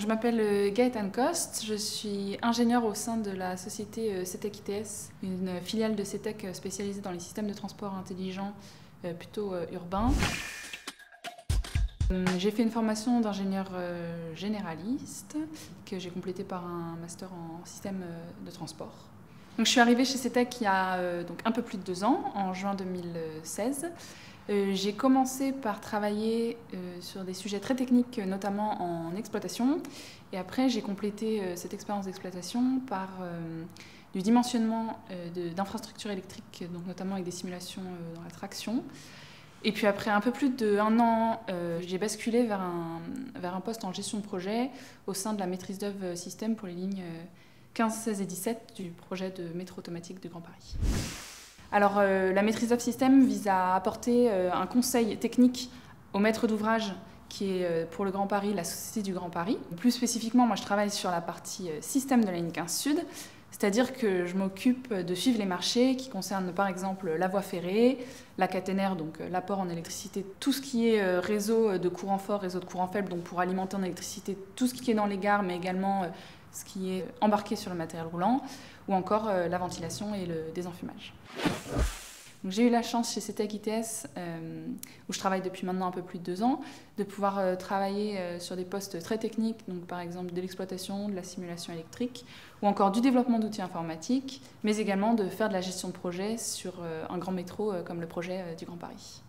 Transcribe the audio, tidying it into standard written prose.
Je m'appelle Gaëtane Coste, je suis ingénieure au sein de la société CETEC ITS, une filiale de CETEC spécialisée dans les systèmes de transport intelligents plutôt urbains. J'ai fait une formation d'ingénieur généraliste que j'ai complétée par un master en système de transport. Donc, je suis arrivée chez CETEC il y a donc un peu plus de 2 ans, en juin 2016. J'ai commencé par travailler sur des sujets très techniques, notamment en exploitation. Et après, j'ai complété cette expérience d'exploitation par du dimensionnement d'infrastructures électriques, donc notamment avec des simulations dans la traction. Et puis après un peu plus d'1 an, j'ai basculé vers un poste en gestion de projet au sein de la maîtrise d'œuvre système pour les lignes 15, 16 et 17 du projet de métro automatique du Grand Paris. Alors, la maîtrise d'œuvre système vise à apporter un conseil technique au maître d'ouvrage qui est pour le Grand Paris, la Société du Grand Paris. Plus spécifiquement, moi je travaille sur la partie système de la ligne 15 Sud, c'est-à-dire que je m'occupe de suivre les marchés qui concernent par exemple la voie ferrée, la caténaire, donc l'apport en électricité, tout ce qui est réseau de courant fort, réseau de courant faible, donc pour alimenter en électricité tout ce qui est dans les gares, mais également ce qui est embarqué sur le matériel roulant, ou encore la ventilation et le désenfumage. J'ai eu la chance chez CETEC ITS, où je travaille depuis maintenant un peu plus de 2 ans, de pouvoir travailler sur des postes très techniques, donc par exemple de l'exploitation, de la simulation électrique, ou encore du développement d'outils informatiques, mais également de faire de la gestion de projet sur un grand métro comme le projet du Grand Paris.